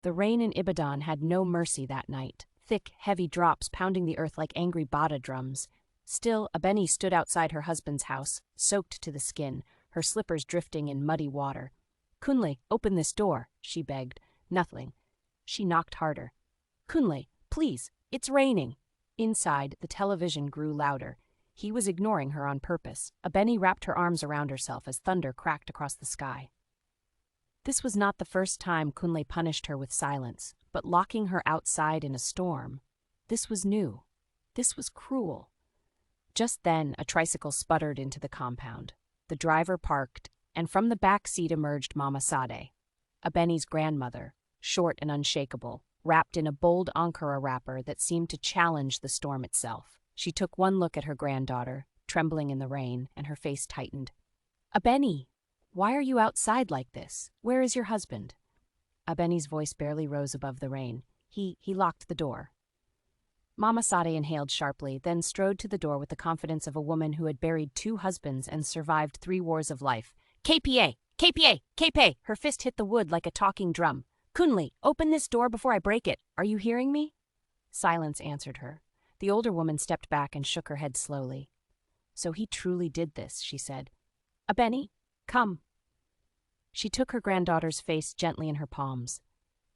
The rain in Ibadan had no mercy that night, thick, heavy drops pounding the earth like angry bada drums. Still, Abeni stood outside her husband's house, soaked to the skin, her slippers drifting in muddy water. "Kunle, open this door," she begged. Nothing. She knocked harder. "Kunle, please, it's raining." Inside, the television grew louder. He was ignoring her on purpose. Abeni wrapped her arms around herself as thunder cracked across the sky. This was not the first time Kunle punished her with silence, but locking her outside in a storm. This was new. This was cruel. Just then, a tricycle sputtered into the compound. The driver parked, and from the back seat emerged Mama Sade, Abeni's grandmother, short and unshakable, wrapped in a bold Ankara wrapper that seemed to challenge the storm itself. She took one look at her granddaughter, trembling in the rain, and her face tightened. "Abeni, why are you outside like this? Where is your husband?" Abeni's voice barely rose above the rain. He locked the door. Mama Sade inhaled sharply, then strode to the door with the confidence of a woman who had buried 2 husbands and survived 3 wars of life. "KPA! KPA! KPA!" Her fist hit the wood like a talking drum. "Kunle, open this door before I break it. Are you hearing me?" Silence answered her. The older woman stepped back and shook her head slowly. "So he truly did this," she said. "Abeni, come." She took her granddaughter's face gently in her palms.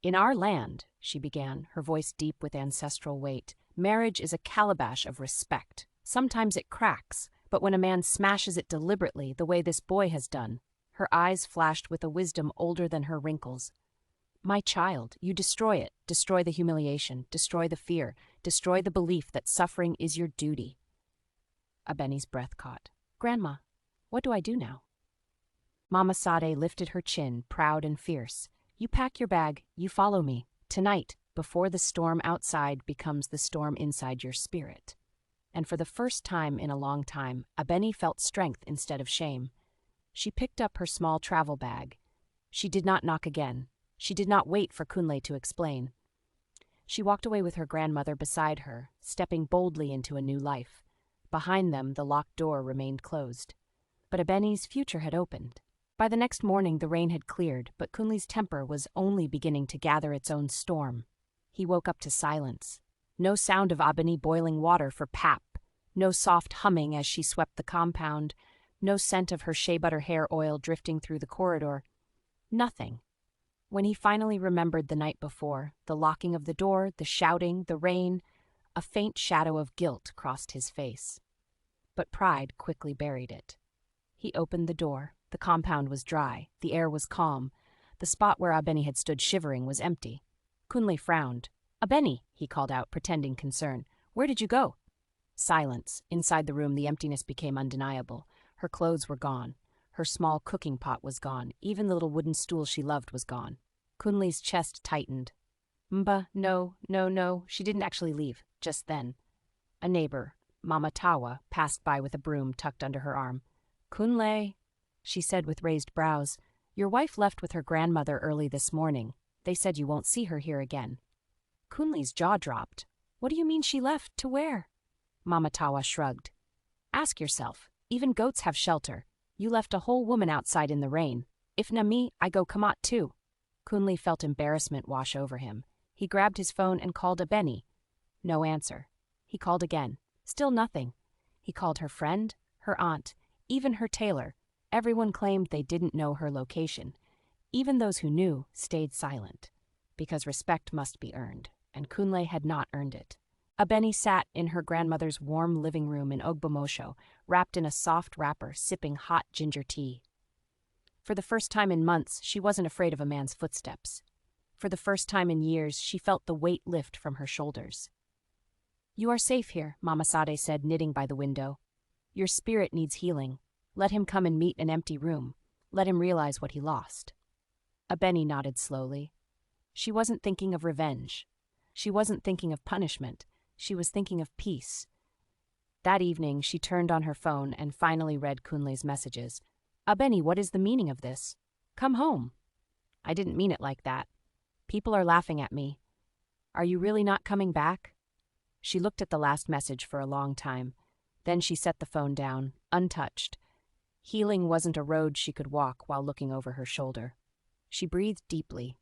"In our land," she began, her voice deep with ancestral weight, "marriage is a calabash of respect. Sometimes it cracks, but when a man smashes it deliberately, the way this boy has done," her eyes flashed with a wisdom older than her wrinkles. "My child, you destroy it, destroy the humiliation, destroy the fear, destroy the belief that suffering is your duty." Abeni's breath caught. "Grandma, what do I do now?" Mama Sade lifted her chin, proud and fierce. "You pack your bag, you follow me. Tonight, before the storm outside becomes the storm inside your spirit." And for the first time in a long time, Abeni felt strength instead of shame. She picked up her small travel bag. She did not knock again. She did not wait for Kunle to explain. She walked away with her grandmother beside her, stepping boldly into a new life. Behind them, the locked door remained closed. But Abeni's future had opened. By the next morning, the rain had cleared, but Kunle's temper was only beginning to gather its own storm. He woke up to silence. No sound of Abeni boiling water for pap, no soft humming as she swept the compound, no scent of her shea butter hair oil drifting through the corridor. Nothing. When he finally remembered the night before, the locking of the door, the shouting, the rain, a faint shadow of guilt crossed his face. But pride quickly buried it. He opened the door. The compound was dry. The air was calm. The spot where Abeni had stood shivering was empty. Kunle frowned. "Abeni," he called out, pretending concern. "Where did you go?" Silence. Inside the room, the emptiness became undeniable. Her clothes were gone. Her small cooking pot was gone. Even the little wooden stool she loved was gone. Kunle's chest tightened. "Mba, no, she didn't actually leave, just then." A neighbor, Mama Tawa, passed by with a broom tucked under her arm. "Kunle," she said with raised brows, "your wife left with her grandmother early this morning. They said you won't see her here again." Kunle's jaw dropped. "What do you mean she left? To where?" Mama Tawa shrugged. "Ask yourself. Even goats have shelter. You left a whole woman outside in the rain. If na me, I go kamat too." Kunle felt embarrassment wash over him. He grabbed his phone and called Abeni. No answer. He called again. Still nothing. He called her friend, her aunt, even her tailor. Everyone claimed they didn't know her location. Even those who knew stayed silent, because respect must be earned, and Kunle had not earned it. Abeni sat in her grandmother's warm living room in Ogbomosho, wrapped in a soft wrapper, sipping hot ginger tea. For the first time in months, she wasn't afraid of a man's footsteps. For the first time in years, she felt the weight lift from her shoulders. "You are safe here," Mama Sade said, knitting by the window. "Your spirit needs healing. Let him come and meet an empty room. Let him realize what he lost." Abeni nodded slowly. She wasn't thinking of revenge. She wasn't thinking of punishment. She was thinking of peace. That evening, she turned on her phone and finally read Kunle's messages. "Abeni, what is the meaning of this? Come home." "I didn't mean it like that. People are laughing at me. Are you really not coming back?" She looked at the last message for a long time. Then she set the phone down, untouched. Healing wasn't a road she could walk while looking over her shoulder. She breathed deeply.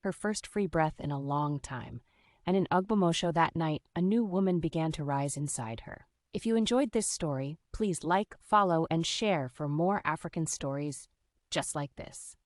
her first free breath in a long time. And in Ogbomosho that night, a new woman began to rise inside her. If you enjoyed this story, please like, follow, and share for more African stories just like this.